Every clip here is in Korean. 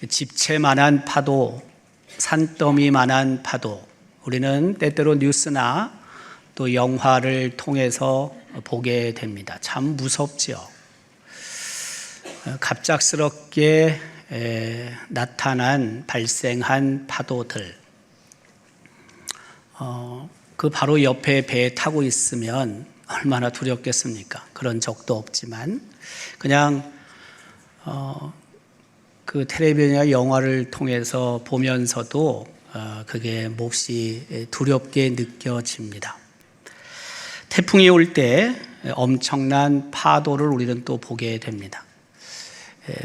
집채만한 파도, 산더미만한 파도, 우리는 때때로 뉴스나 또 영화를 통해서 보게 됩니다. 참 무섭죠. 갑작스럽게 나타난 발생한 파도들, 그 바로 옆에 배에 타고 있으면 얼마나 두렵겠습니까? 그런 적도 없지만 그냥 그 텔레비전이나 영화를 통해서 보면서도 그게 몹시 두렵게 느껴집니다. 태풍이 올 때 엄청난 파도를 우리는 또 보게 됩니다.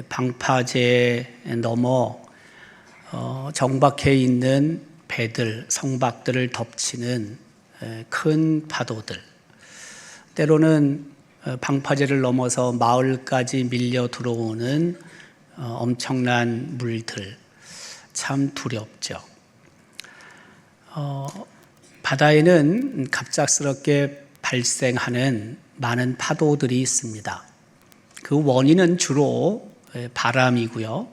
방파제 넘어 정박해 있는 배들, 성박들을 덮치는 큰 파도들, 때로는 방파제를 넘어서 마을까지 밀려 들어오는 엄청난 물들, 참 두렵죠. 바다에는 갑작스럽게 발생하는 많은 파도들이 있습니다. 그 원인은 주로 바람이고요.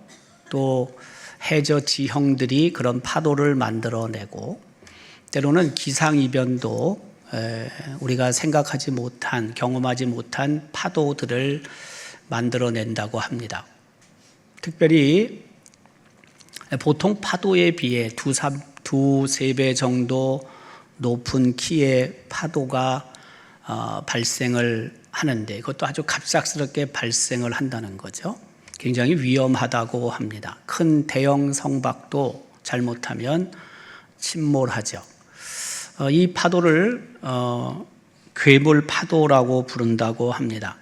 또 해저 지형들이 그런 파도를 만들어내고, 때로는 기상이변도 우리가 생각하지 못한, 경험하지 못한 파도들을 만들어낸다고 합니다. 특별히 보통 파도에 비해 두세 배 정도 높은 키의 파도가 발생을 하는데, 그것도 아주 갑작스럽게 발생을 한다는 거죠. 굉장히 위험하다고 합니다. 큰 대형 성박도 잘못하면 침몰하죠. 이 파도를 괴물 파도라고 부른다고 합니다.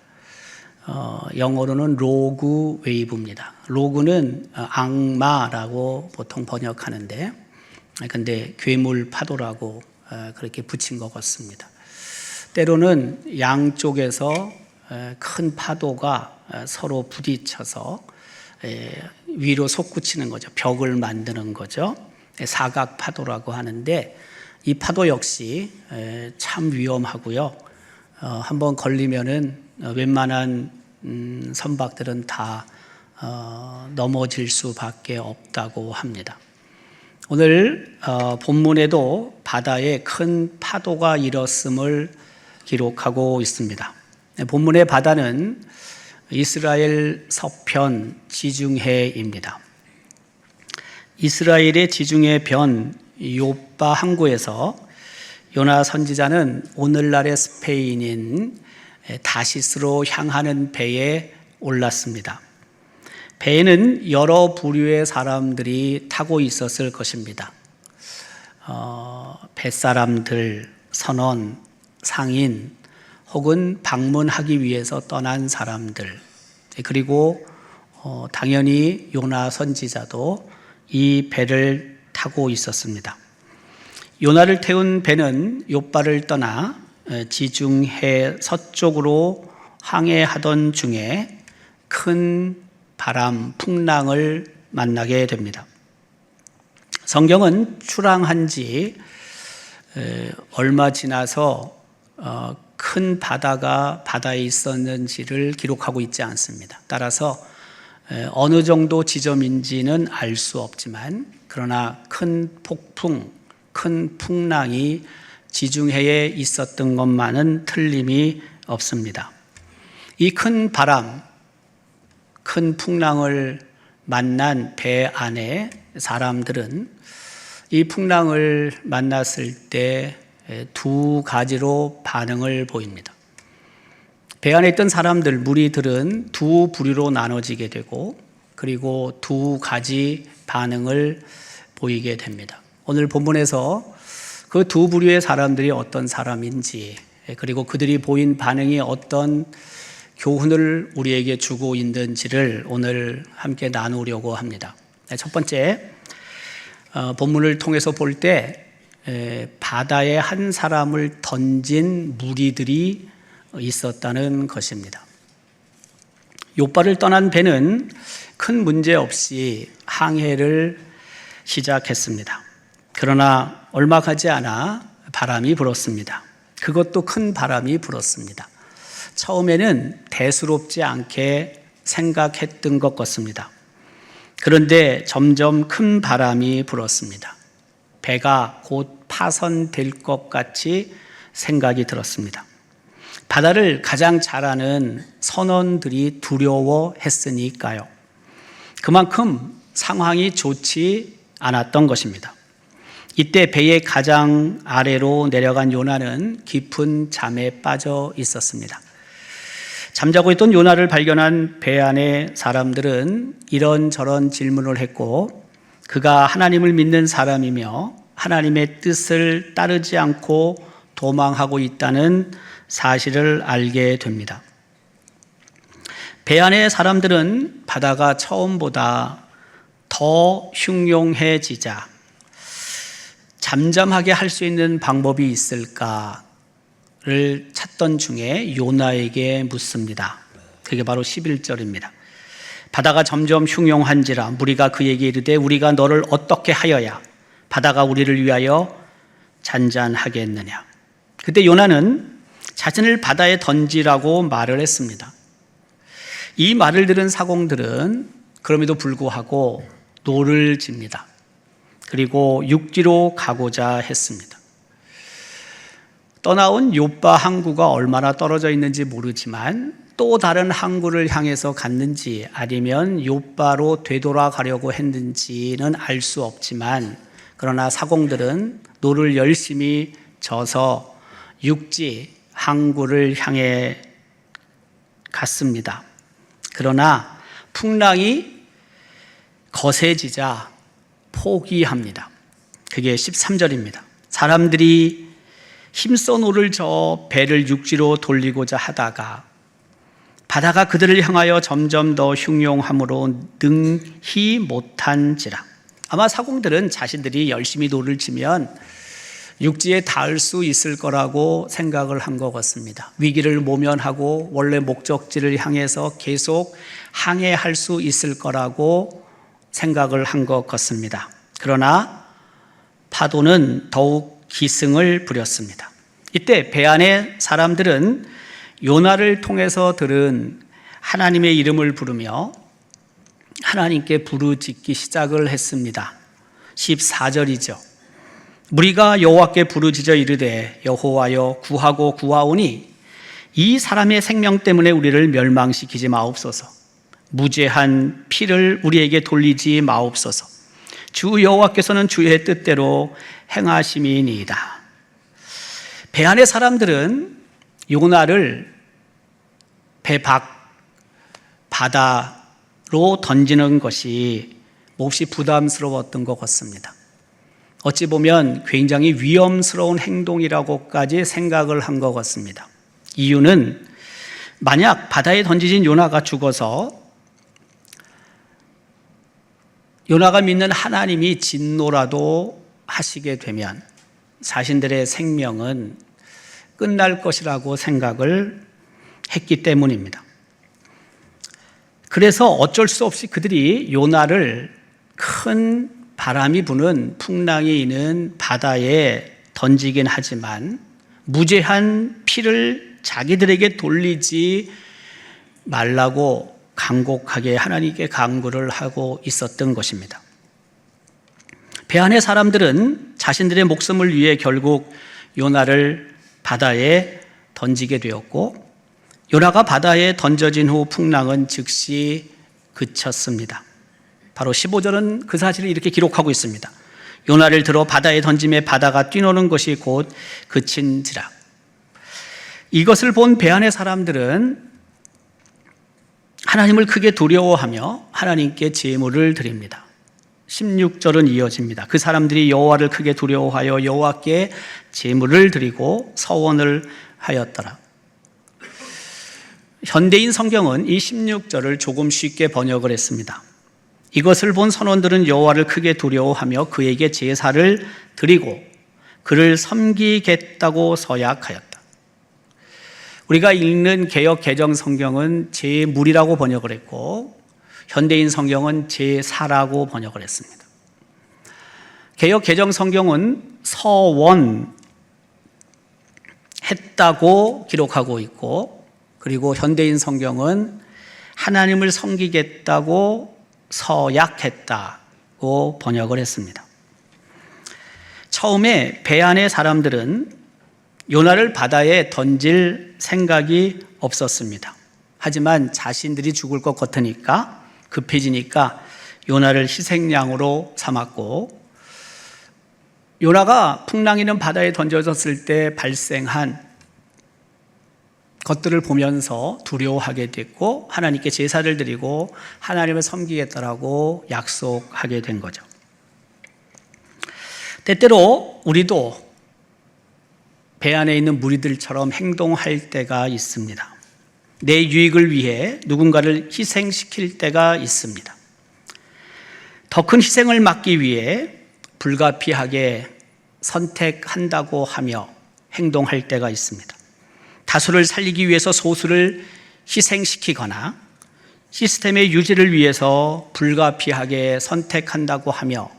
영어로는 로그 웨이브입니다. 로그는 악마라고 보통 번역하는데, 근데 괴물 파도라고 그렇게 붙인 것 같습니다. 때로는 양쪽에서 큰 파도가 서로 부딪혀서 위로 솟구치는 거죠. 벽을 만드는 거죠. 사각 파도라고 하는데, 이 파도 역시 참 위험하고요. 한번 걸리면은 웬만한 선박들은 다 넘어질 수밖에 없다고 합니다. 오늘 본문에도 바다에 큰 파도가 일었음을 기록하고 있습니다. 본문의 바다는 이스라엘 서편 지중해입니다. 이스라엘의 지중해 변 요빠 항구에서 요나 선지자는 오늘날의 스페인인 다시스로 향하는 배에 올랐습니다. 배에는 여러 부류의 사람들이 타고 있었을 것입니다. 뱃사람들, 선원, 상인, 혹은 방문하기 위해서 떠난 사람들, 그리고 당연히 요나 선지자도 이 배를 타고 있었습니다. 요나를 태운 배는 요빠를 떠나 지중해 서쪽으로 항해하던 중에 큰 바람, 풍랑을 만나게 됩니다. 성경은 출항한 지 얼마 지나서 큰 바다가 바다에 있었는지를 기록하고 있지 않습니다. 따라서 어느 정도 지점인지는 알 수 없지만, 그러나 큰 폭풍, 큰 풍랑이 지중해에 있었던 것만은 틀림이 없습니다. 이 큰 바람, 큰 풍랑을 만난 배 안에 사람들은 이 풍랑을 만났을 때 두 가지로 반응을 보입니다. 배 안에 있던 사람들, 무리들은 두 부류로 나눠지게 되고, 그리고 두 가지 반응을 보이게 됩니다. 오늘 본문에서 그 두 부류의 사람들이 어떤 사람인지, 그리고 그들이 보인 반응이 어떤 교훈을 우리에게 주고 있는지를 오늘 함께 나누려고 합니다. 첫 번째, 본문을 통해서 볼 때 바다에 한 사람을 던진 무리들이 있었다는 것입니다. 요빠를 떠난 배는 큰 문제 없이 항해를 시작했습니다. 그러나 얼마 가지 않아 바람이 불었습니다. 그것도 큰 바람이 불었습니다. 처음에는 대수롭지 않게 생각했던 것 같습니다. 그런데 점점 큰 바람이 불었습니다. 배가 곧 파선될 것 같이 생각이 들었습니다. 바다를 가장 잘 아는 선원들이 두려워했으니까요. 그만큼 상황이 좋지 않았던 것입니다. 이때 배의 가장 아래로 내려간 요나는 깊은 잠에 빠져 있었습니다. 잠자고 있던 요나를 발견한 배 안의 사람들은 이런저런 질문을 했고, 그가 하나님을 믿는 사람이며 하나님의 뜻을 따르지 않고 도망하고 있다는 사실을 알게 됩니다. 배 안의 사람들은 바다가 처음보다 더 흉흉해지자 잠잠하게 할 수 있는 방법이 있을까를 찾던 중에 요나에게 묻습니다. 그게 바로 11절입니다. 바다가 점점 흉흉한지라 무리가 그에게 이르되 우리가 너를 어떻게 하여야 바다가 우리를 위하여 잔잔하겠느냐. 그때 요나는 자신을 바다에 던지라고 말을 했습니다. 이 말을 들은 사공들은 그럼에도 불구하고 노를 집니다. 그리고 육지로 가고자 했습니다. 떠나온 욥바 항구가 얼마나 떨어져 있는지 모르지만 또 다른 항구를 향해서 갔는지 아니면 욥바로 되돌아가려고 했는지는 알 수 없지만, 그러나 사공들은 노를 열심히 져서 육지 항구를 향해 갔습니다. 그러나 풍랑이 거세지자 포기합니다. 그게 13절입니다. 사람들이 힘써 노를 저어 배를 육지로 돌리고자 하다가 바다가 그들을 향하여 점점 더 흉흉함으로 능히 못한지라. 아마 사공들은 자신들이 열심히 노를 치면 육지에 닿을 수 있을 거라고 생각을 한 것 같습니다. 위기를 모면하고 원래 목적지를 향해서 계속 항해할 수 있을 거라고 생각을 한 것 같습니다. 그러나 파도는 더욱 기승을 부렸습니다. 이때 배 안의 사람들은 요나를 통해서 들은 하나님의 이름을 부르며 하나님께 부르짖기 시작을 했습니다. 14절이죠. 무리가 여호와께 부르짖어 이르되 여호와여 구하고 구하오니 이 사람의 생명 때문에 우리를 멸망시키지 마옵소서. 무죄한 피를 우리에게 돌리지 마옵소서. 주 여호와께서는 주의 뜻대로 행하심이니이다. 배 안의 사람들은 요나를 배 밖 바다로 던지는 것이 몹시 부담스러웠던 것 같습니다. 어찌 보면 굉장히 위험스러운 행동이라고까지 생각을 한 것 같습니다. 이유는 만약 바다에 던져진 요나가 죽어서 요나가 믿는 하나님이 진노라도 하시게 되면 자신들의 생명은 끝날 것이라고 생각을 했기 때문입니다. 그래서 어쩔 수 없이 그들이 요나를 큰 바람이 부는 풍랑이 있는 바다에 던지긴 하지만 무죄한 피를 자기들에게 돌리지 말라고 간곡하게 하나님께 간구를 하고 있었던 것입니다. 배 안의 사람들은 자신들의 목숨을 위해 결국 요나를 바다에 던지게 되었고, 요나가 바다에 던져진 후 풍랑은 즉시 그쳤습니다. 바로 15절은 그 사실을 이렇게 기록하고 있습니다. 요나를 들어 바다에 던짐에 바다가 뛰노는 것이 곧 그친지라. 이것을 본 배 안의 사람들은 하나님을 크게 두려워하며 하나님께 제물을 드립니다. 16절은 이어집니다. 그 사람들이 여호와를 크게 두려워하여 여호와께 제물을 드리고 서원을 하였더라. 현대인 성경은 이 16절을 조금 쉽게 번역을 했습니다. 이것을 본 선원들은 여호와를 크게 두려워하며 그에게 제사를 드리고 그를 섬기겠다고 서약하였다. 우리가 읽는 개역 개정 성경은 제물이라고 번역을 했고 현대인 성경은 제사라고 번역을 했습니다. 개역 개정 성경은 서원했다고 기록하고 있고, 그리고 현대인 성경은 하나님을 섬기겠다고 서약했다고 번역을 했습니다. 처음에 배 안의 사람들은 요나를 바다에 던질 생각이 없었습니다. 하지만 자신들이 죽을 것 같으니까 급해지니까 요나를 희생양으로 삼았고, 요나가 풍랑이는 바다에 던져졌을 때 발생한 것들을 보면서 두려워하게 됐고 하나님께 제사를 드리고 하나님을 섬기겠다라고 약속하게 된 거죠. 때때로 우리도 배 안에 있는 무리들처럼 행동할 때가 있습니다. 내 유익을 위해 누군가를 희생시킬 때가 있습니다. 더 큰 희생을 막기 위해 불가피하게 선택한다고 하며 행동할 때가 있습니다. 다수를 살리기 위해서 소수를 희생시키거나 시스템의 유지를 위해서 불가피하게 선택한다고 하며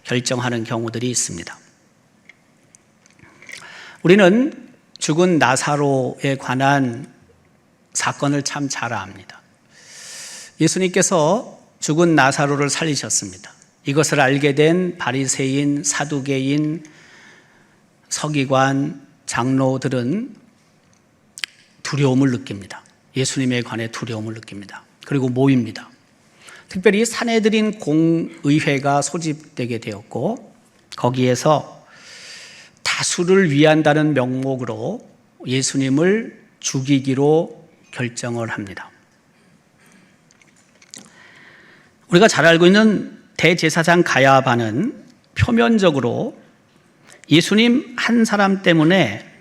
결정하는 경우들이 있습니다. 우리는 죽은 나사로에 관한 사건을 참 잘 압니다. 예수님께서 죽은 나사로를 살리셨습니다. 이것을 알게 된 바리새인, 사두개인, 서기관, 장로들은 두려움을 느낍니다. 예수님에 관해 두려움을 느낍니다. 그리고 모입니다. 특별히 산헤드린 공의회가 소집되게 되었고 거기에서 다수를 위한다는 명목으로 예수님을 죽이기로 결정을 합니다. 우리가 잘 알고 있는 대제사장 가야바는 표면적으로 예수님 한 사람 때문에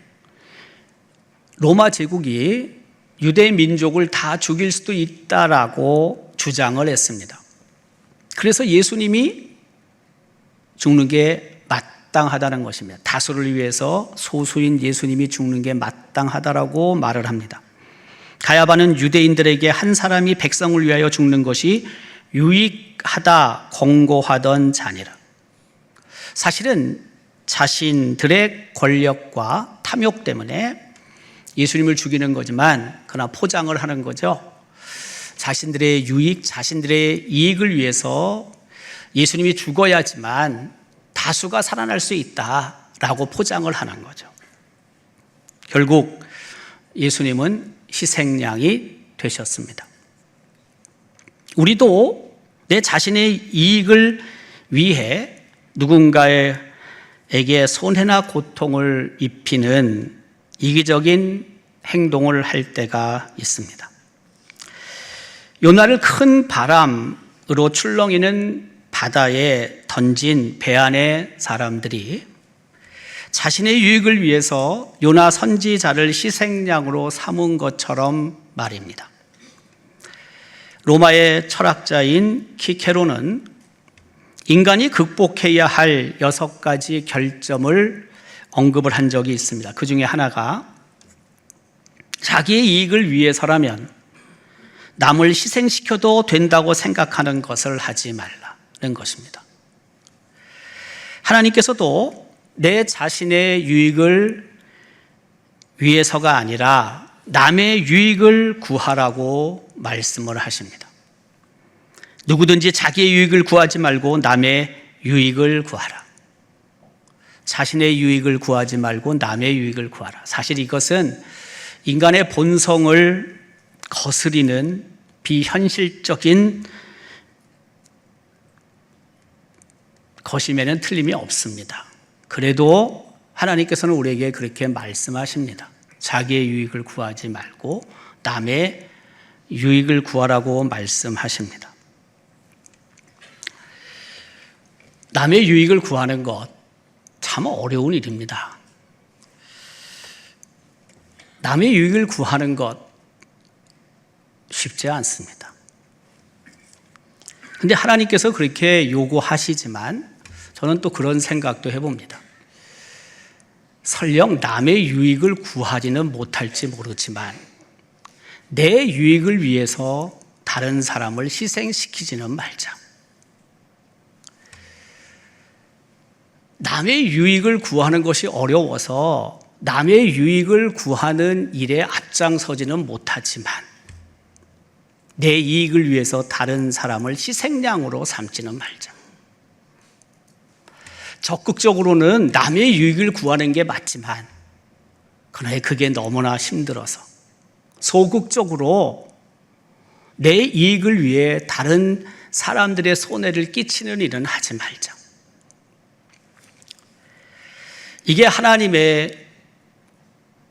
로마 제국이 유대 민족을 다 죽일 수도 있다라고 주장을 했습니다. 그래서 예수님이 죽는 게 마땅하다는 것입니다. 다수를 위해서 소수인 예수님이 죽는 게 마땅하다라고 말을 합니다. 가야바는 유대인들에게 한 사람이 백성을 위하여 죽는 것이 유익하다 공고하던 자니라. 사실은 자신들의 권력과 탐욕 때문에 예수님을 죽이는 거지만 그러나 포장을 하는 거죠. 자신들의 유익, 자신들의 이익을 위해서 예수님이 죽어야지만 다수가 살아날 수 있다라고 포장을 하는 거죠. 결국 예수님은 희생양이 되셨습니다. 우리도 내 자신의 이익을 위해 누군가에게 손해나 고통을 입히는 이기적인 행동을 할 때가 있습니다. 요나를 큰 바람으로 출렁이는 바다에 던진 배 안의 사람들이 자신의 유익을 위해서 요나 선지자를 희생양으로 삼은 것처럼 말입니다. 로마의 철학자인 키케로는 인간이 극복해야 할 6가지 결점을 언급을 한 적이 있습니다. 그 중에 하나가 자기의 이익을 위해서라면 남을 희생시켜도 된다고 생각하는 것을 하지 말라는 것입니다. 하나님께서도 내 자신의 유익을 위해서가 아니라 남의 유익을 구하라고 말씀을 하십니다. 누구든지 자기의 유익을 구하지 말고 남의 유익을 구하라. 자신의 유익을 구하지 말고 남의 유익을 구하라. 사실 이것은 인간의 본성을 거스리는 비현실적인 것임에는 틀림이 없습니다. 그래도 하나님께서는 우리에게 그렇게 말씀하십니다. 자기의 유익을 구하지 말고 남의 유익을 구하라고 말씀하십니다. 남의 유익을 구하는 것 참 어려운 일입니다. 남의 유익을 구하는 것 쉽지 않습니다. 그런데 하나님께서 그렇게 요구하시지만 저는 또 그런 생각도 해봅니다. 설령 남의 유익을 구하지는 못할지 모르지만 내 유익을 위해서 다른 사람을 희생시키지는 말자. 남의 유익을 구하는 것이 어려워서 남의 유익을 구하는 일에 앞장서지는 못하지만 내 이익을 위해서 다른 사람을 희생양으로 삼지는 말자. 적극적으로는 남의 유익을 구하는 게 맞지만 그러나 그게 너무나 힘들어서 소극적으로 내 이익을 위해 다른 사람들의 손해를 끼치는 일은 하지 말자. 이게 하나님의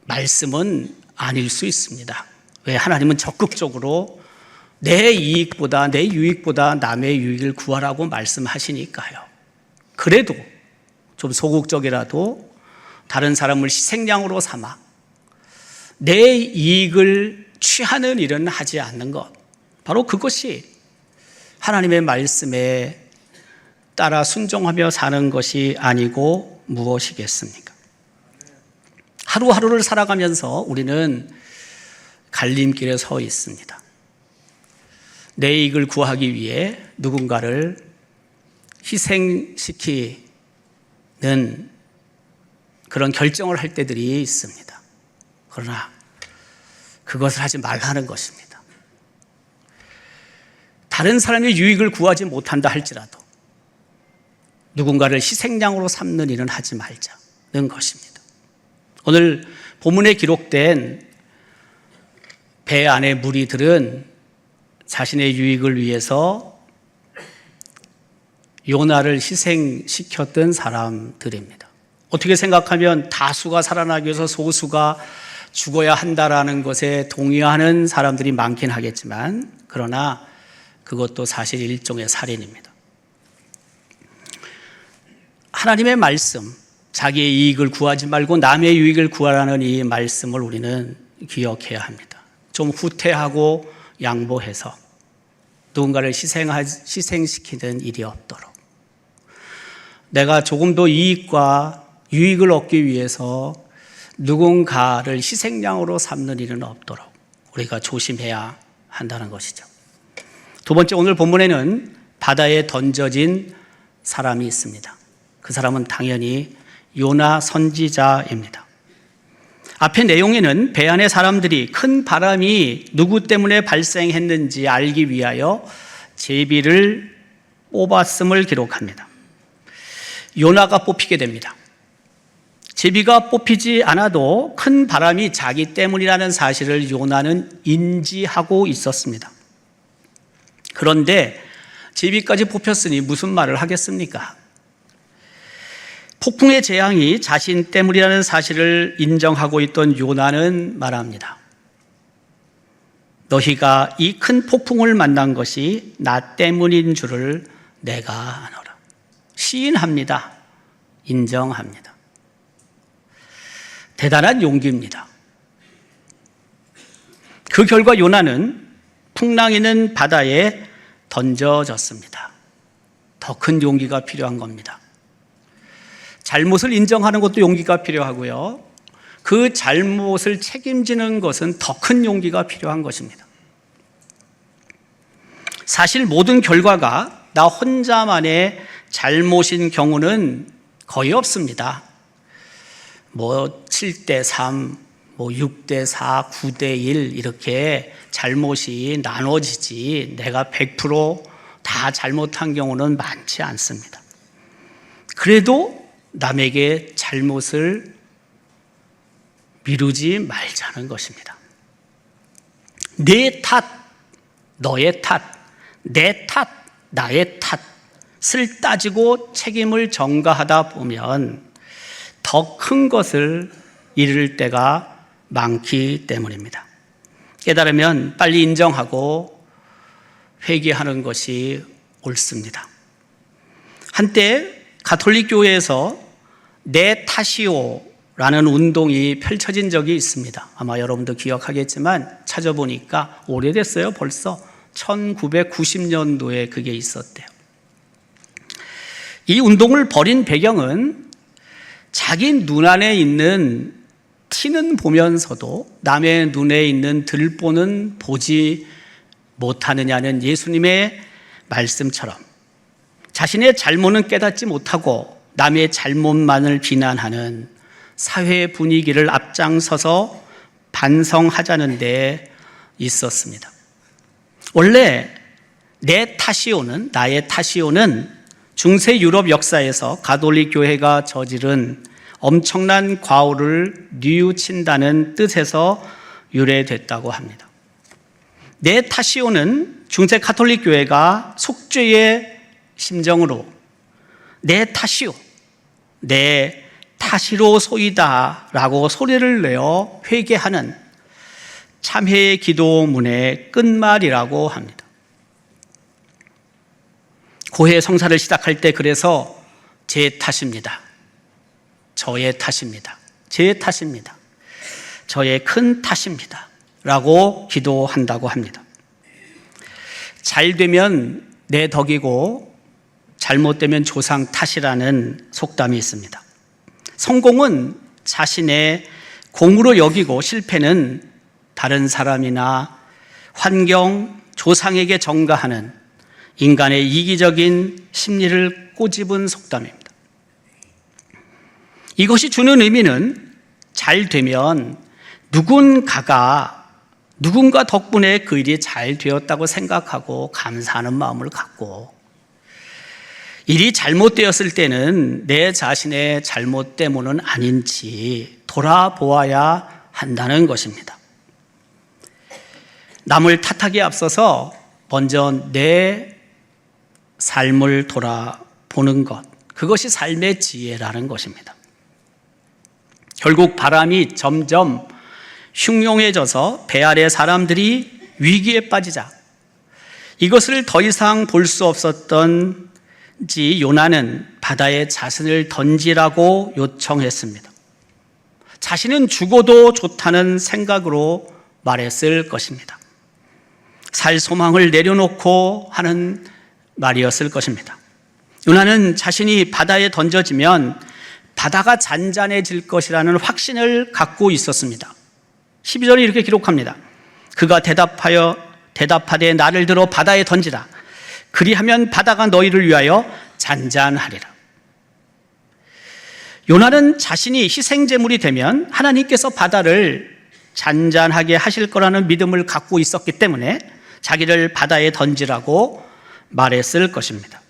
말씀은 아닐 수 있습니다. 왜? 하나님은 적극적으로 내 이익보다, 내 유익보다 남의 유익을 구하라고 말씀하시니까요. 그래도 좀 소극적이라도 다른 사람을 희생양으로 삼아 내 이익을 취하는 일은 하지 않는 것, 바로 그것이 하나님의 말씀에 따라 순종하며 사는 것이 아니고 무엇이겠습니까? 하루하루를 살아가면서 우리는 갈림길에 서 있습니다. 내 이익을 구하기 위해 누군가를 희생시키는 그런 결정을 할 때들이 있습니다. 그러나 그것을 하지 말라는 것입니다. 다른 사람의 유익을 구하지 못한다 할지라도 누군가를 희생양으로 삼는 일은 하지 말자는 것입니다. 오늘 본문에 기록된 배 안의 무리들은 자신의 유익을 위해서 요나를 희생시켰던 사람들입니다. 어떻게 생각하면 다수가 살아나기 위해서 소수가 죽어야 한다라는 것에 동의하는 사람들이 많긴 하겠지만 그러나 그것도 사실 일종의 살인입니다. 하나님의 말씀, 자기의 이익을 구하지 말고 남의 유익을 구하라는 이 말씀을 우리는 기억해야 합니다. 좀 후퇴하고 양보해서 누군가를 희생시키는 일이 없도록, 내가 조금 더 이익과 유익을 얻기 위해서 누군가를 희생양으로 삼는 일은 없도록 우리가 조심해야 한다는 것이죠. 두 번째, 오늘 본문에는 바다에 던져진 사람이 있습니다. 그 사람은 당연히 요나 선지자입니다. 앞의 내용에는 배 안의 사람들이 큰 바람이 누구 때문에 발생했는지 알기 위하여 제비를 뽑았음을 기록합니다. 요나가 뽑히게 됩니다. 제비가 뽑히지 않아도 큰 바람이 자기 때문이라는 사실을 요나는 인지하고 있었습니다. 그런데 제비까지 뽑혔으니 무슨 말을 하겠습니까? 폭풍의 재앙이 자신 때문이라는 사실을 인정하고 있던 요나는 말합니다. 너희가 이 큰 폭풍을 만난 것이 나 때문인 줄을 내가 아노라. 시인합니다. 인정합니다. 대단한 용기입니다. 그 결과 요나는 풍랑이 있는 바다에 던져졌습니다. 더 큰 용기가 필요한 겁니다. 잘못을 인정하는 것도 용기가 필요하고요. 그 잘못을 책임지는 것은 더 큰 용기가 필요한 것입니다. 사실 모든 결과가 나 혼자만의 잘못인 경우는 거의 없습니다. 7대3, 6대4, 9대1 이렇게 잘못이 나눠지지 내가 100% 잘못한 경우는 많지 않습니다. 그래도 남에게 잘못을 미루지 말자는 것입니다. 내 탓, 너의 탓, 내 탓, 나의 탓을 따지고 책임을 전가하다 보면 더 큰 것을 이룰 때가 많기 때문입니다. 깨달으면 빨리 인정하고 회개하는 것이 옳습니다. 한때 가톨릭 교회에서 내 탓이오라는 운동이 펼쳐진 적이 있습니다. 아마 여러분도 기억하겠지만 찾아보니까 오래됐어요. 벌써 1990년도에 그게 있었대요. 이 운동을 벌인 배경은 자기 눈 안에 있는 티는 보면서도 남의 눈에 있는 들보는 보지 못하느냐는 예수님의 말씀처럼 자신의 잘못은 깨닫지 못하고 남의 잘못만을 비난하는 사회 분위기를 앞장서서 반성하자는 데 있었습니다. 원래 나의 타시오는 중세 유럽 역사에서 가톨릭 교회가 저지른 엄청난 과오를 뉘우친다는 뜻에서 유래됐다고 합니다. 내 타시오는 중세 가톨릭 교회가 속죄의 심정으로 내 타시로소이다 라고 소리를 내어 회개하는 참회의 기도문의 끝말이라고 합니다. 고해 성사를 시작할 때 그래서 제 탓입니다. 저의 탓입니다. 제 탓입니다. 저의 큰 탓입니다. 라고 기도한다고 합니다. 잘 되면 내 덕이고 잘못되면 조상 탓이라는 속담이 있습니다. 성공은 자신의 공으로 여기고 실패는 다른 사람이나 환경, 조상에게 전가하는 인간의 이기적인 심리를 꼬집은 속담입니다. 이것이 주는 의미는 잘 되면 누군가 덕분에 그 일이 잘 되었다고 생각하고 감사하는 마음을 갖고, 일이 잘못되었을 때는 내 자신의 잘못 때문은 아닌지 돌아보아야 한다는 것입니다. 남을 탓하기에 앞서서 먼저 내 삶을 돌아보는 것, 그것이 삶의 지혜라는 것입니다. 결국 바람이 점점 흉흉해져서 배 아래 사람들이 위기에 빠지자 이것을 더 이상 볼 수 없었던지 요나는 바다에 자신을 던지라고 요청했습니다. 자신은 죽어도 좋다는 생각으로 말했을 것입니다. 살 소망을 내려놓고 하는 말이었을 것입니다. 요나는 자신이 바다에 던져지면 바다가 잔잔해질 것이라는 확신을 갖고 있었습니다. 12절에 이렇게 기록합니다. 그가 대답하되 나를 들어 바다에 던지라. 그리하면 바다가 너희를 위하여 잔잔하리라. 요나는 자신이 희생제물이 되면 하나님께서 바다를 잔잔하게 하실 거라는 믿음을 갖고 있었기 때문에 자기를 바다에 던지라고 말했을 것입니다.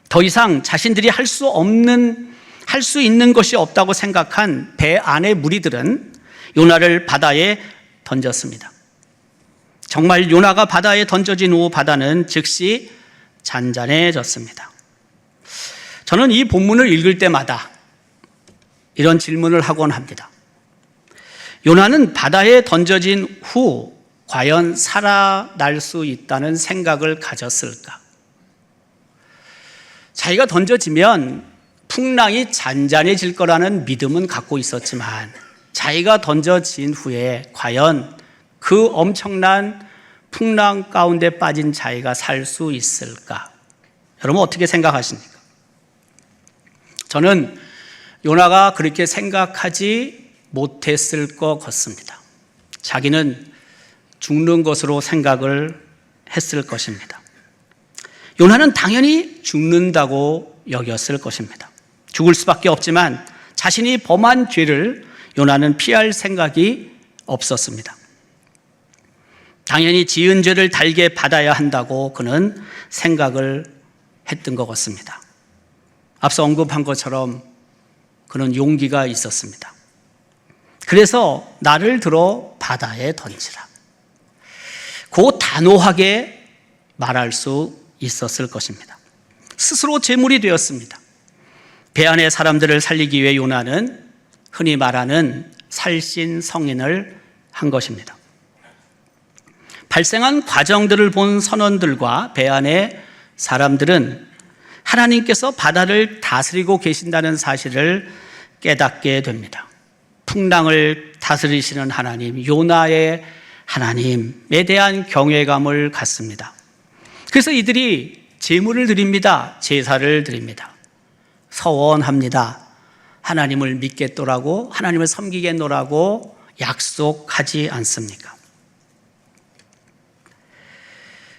더 이상 자신들이 할 수 있는 것이 없다고 생각한 배 안의 무리들은 요나를 바다에 던졌습니다. 정말 요나가 바다에 던져진 후 바다는 즉시 잔잔해졌습니다. 저는 이 본문을 읽을 때마다 이런 질문을 하곤 합니다. 요나는 바다에 던져진 후 과연 살아날 수 있다는 생각을 가졌을까? 자기가 던져지면 풍랑이 잔잔해질 거라는 믿음은 갖고 있었지만 자기가 던져진 후에 과연 그 엄청난 풍랑 가운데 빠진 자기가 살 수 있을까? 여러분 어떻게 생각하십니까? 저는 요나가 그렇게 생각하지 못했을 것 같습니다. 자기는 죽는 것으로 생각을 했을 것입니다. 요나는 당연히 죽는다고 여겼을 것입니다. 죽을 수밖에 없지만 자신이 범한 죄를 요나는 피할 생각이 없었습니다. 당연히 지은 죄를 달게 받아야 한다고 그는 생각을 했던 것 같습니다. 앞서 언급한 것처럼 그는 용기가 있었습니다. 그래서 나를 들어 바다에 던지라. 그 단호하게 말할 수 있었을 것입니다. 스스로 제물이 되었습니다. 배 안의 사람들을 살리기 위해 요나는 흔히 말하는 살신성인을 한 것입니다. 발생한 과정들을 본 선원들과 배 안의 사람들은 하나님께서 바다를 다스리고 계신다는 사실을 깨닫게 됩니다. 풍랑을 다스리시는 하나님, 요나의 하나님에 대한 경외감을 갖습니다. 그래서 이들이 제물을 드립니다. 제사를 드립니다. 서원합니다. 하나님을 믿겠노라고, 하나님을 섬기겠노라고 약속하지 않습니까?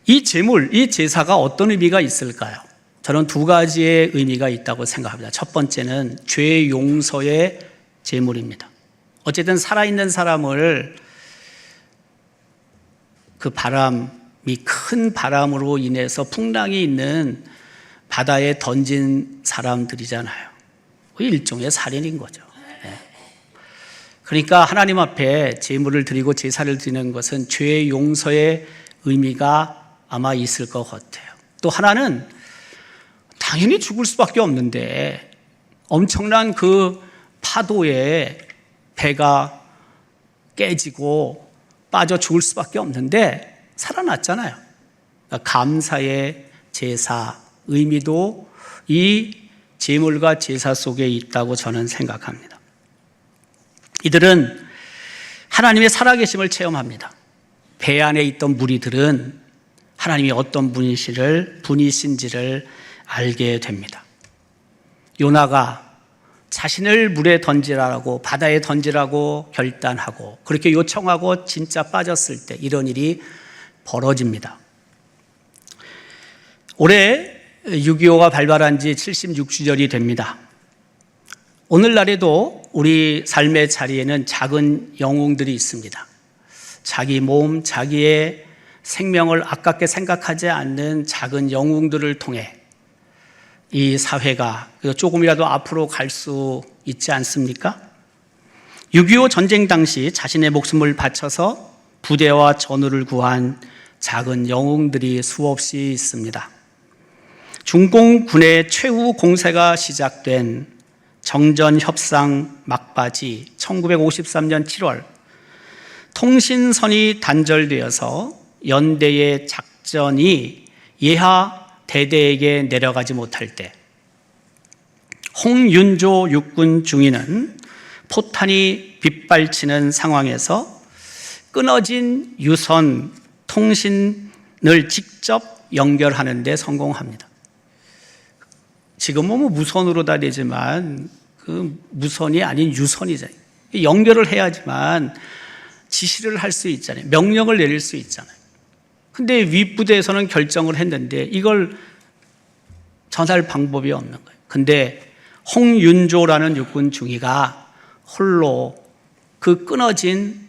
이 제물, 이 제사가 어떤 의미가 있을까요? 저는 두 가지의 의미가 있다고 생각합니다. 첫 번째는 죄 용서의 제물입니다. 어쨌든 살아있는 사람을 그 바람이 큰 바람으로 인해서 풍랑이 있는 바다에 던진 사람들이잖아요. 일종의 살인인 거죠. 그러니까 하나님 앞에 제물을 드리고 제사를 드리는 것은 죄의 용서의 의미가 아마 있을 것 같아요. 또 하나는 당연히 죽을 수밖에 없는데 엄청난 그 파도에 배가 깨지고 빠져 죽을 수밖에 없는데 살아났잖아요. 그러니까 감사의 제사 의미도 이 제물과 제사 속에 있다고 저는 생각합니다. 이들은 하나님의 살아계심을 체험합니다. 배 안에 있던 무리들은 하나님이 어떤 분이신지를 알게 됩니다. 요나가 자신을 물에 던지라고, 바다에 던지라고 결단하고 그렇게 요청하고 진짜 빠졌을 때 이런 일이 벌어집니다. 올해 6.25가 발발한 지 76주년이 됩니다. 오늘날에도 우리 삶의 자리에는 작은 영웅들이 있습니다. 자기 몸, 자기의 생명을 아깝게 생각하지 않는 작은 영웅들을 통해 이 사회가 조금이라도 앞으로 갈 수 있지 않습니까? 6.25 전쟁 당시 자신의 목숨을 바쳐서 부대와 전우를 구한 작은 영웅들이 수없이 있습니다. 중공군의 최후 공세가 시작된 정전협상 막바지 1953년 7월 통신선이 단절되어서 연대의 작전이 예하 대대에게 내려가지 못할 때 홍윤조 육군 중위는 포탄이 빗발치는 상황에서 끊어진 유선 통신을 직접 연결하는 데 성공합니다. 지금은 무선으로 다 되지만 그 무선이 아닌 유선이잖아요. 연결을 해야지만 지시를 할 수 있잖아요. 명령을 내릴 수 있잖아요. 근데 윗부대에서는 결정을 했는데 이걸 전할 방법이 없는 거예요. 근데 홍윤조라는 육군 중위가 홀로 그 끊어진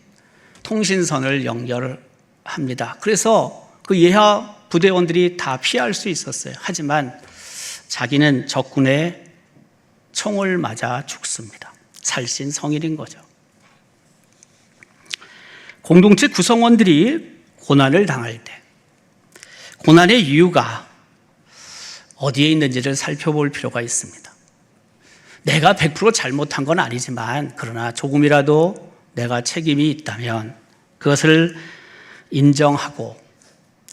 통신선을 연결을 합니다. 그래서 그 예하 부대원들이 다 피할 수 있었어요. 하지만 자기는 적군의 총을 맞아 죽습니다. 살신성일인 거죠. 공동체 구성원들이 고난을 당할 때 고난의 이유가 어디에 있는지를 살펴볼 필요가 있습니다. 내가 100% 잘못한 건 아니지만 그러나 조금이라도 내가 책임이 있다면 그것을 인정하고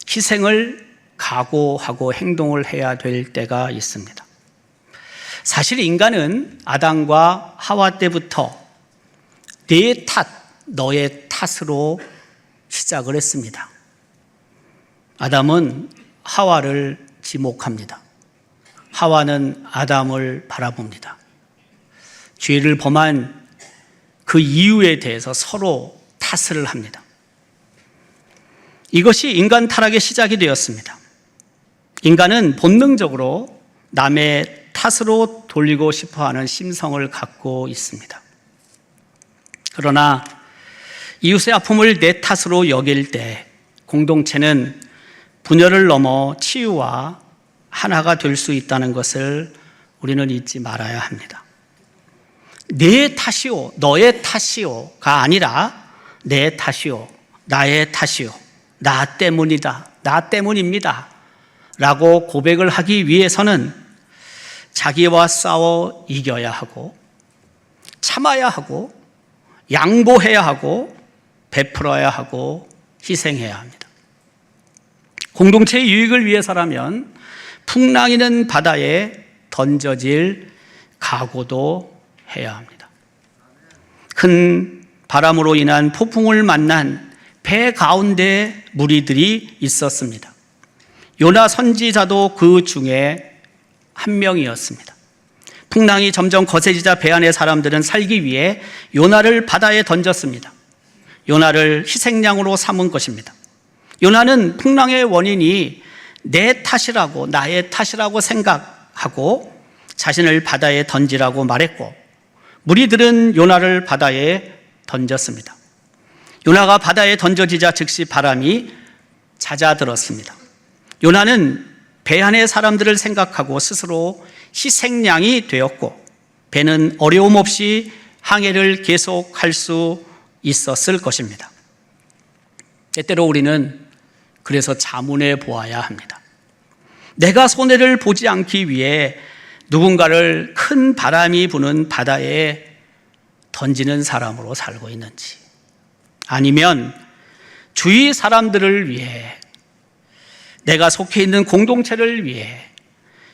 희생을 각오하고 행동을 해야 될 때가 있습니다. 사실 인간은 아담과 하와 때부터 내 탓, 너의 탓으로 시작을 했습니다. 아담은 하와를 지목합니다. 하와는 아담을 바라봅니다. 죄를 범한 그 이유에 대해서 서로 탓을 합니다. 이것이 인간 타락의 시작이 되었습니다. 인간은 본능적으로 남의 탓으로 돌리고 싶어하는 심성을 갖고 있습니다. 그러나 이웃의 아픔을 내 탓으로 여길 때 공동체는 분열을 넘어 치유와 하나가 될 수 있다는 것을 우리는 잊지 말아야 합니다. 내 탓이요, 너의 탓이요가 아니라 내 탓이요, 나의 탓이요, 나 때문이다, 나 때문입니다 라고 고백을 하기 위해서는 자기와 싸워 이겨야 하고 참아야 하고 양보해야 하고 베풀어야 하고 희생해야 합니다. 공동체의 유익을 위해서라면 풍랑이는 바다에 던져질 각오도 해야 합니다. 큰 바람으로 인한 폭풍을 만난 배 가운데 무리들이 있었습니다. 요나 선지자도 그 중에 한 명이었습니다. 풍랑이 점점 거세지자 배 안의 사람들은 살기 위해 요나를 바다에 던졌습니다. 요나를 희생양으로 삼은 것입니다. 요나는 풍랑의 원인이 내 탓이라고, 나의 탓이라고 생각하고 자신을 바다에 던지라고 말했고 무리들은 요나를 바다에 던졌습니다. 요나가 바다에 던져지자 즉시 바람이 잦아들었습니다. 요나는 배 안의 사람들을 생각하고 스스로 희생양이 되었고 배는 어려움 없이 항해를 계속할 수 있었을 것입니다. 때때로 우리는 그래서 자문해 보아야 합니다. 내가 손해를 보지 않기 위해 누군가를 큰 바람이 부는 바다에 던지는 사람으로 살고 있는지, 아니면 주위 사람들을 위해, 내가 속해 있는 공동체를 위해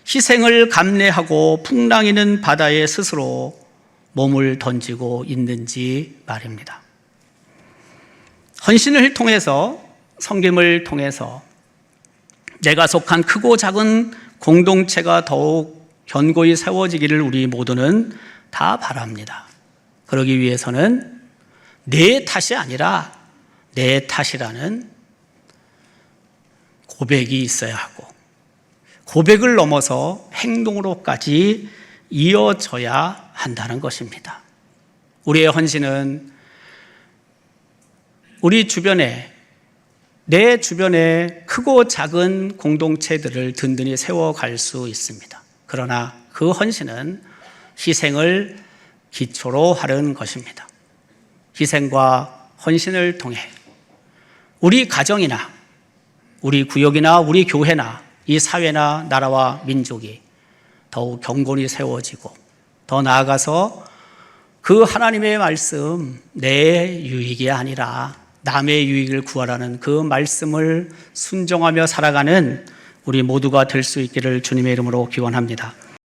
희생을 감내하고 풍랑이는 바다에 스스로 몸을 던지고 있는지 말입니다. 헌신을 통해서, 섬김을 통해서 내가 속한 크고 작은 공동체가 더욱 견고히 세워지기를 우리 모두는 다 바랍니다. 그러기 위해서는 내 탓이 아니라 내 탓이라는 고백이 있어야 하고, 고백을 넘어서 행동으로까지 이어져야 한다는 것입니다. 우리의 헌신은 우리 주변에, 내 주변에 크고 작은 공동체들을 든든히 세워갈 수 있습니다. 그러나 그 헌신은 희생을 기초로 하는 것입니다. 희생과 헌신을 통해 우리 가정이나 우리 구역이나 우리 교회나 이 사회나 나라와 민족이 더욱 경건히 세워지고, 더 나아가서 그 하나님의 말씀, 내 유익이 아니라 남의 유익을 구하라는 그 말씀을 순종하며 살아가는 우리 모두가 될 수 있기를 주님의 이름으로 기원합니다.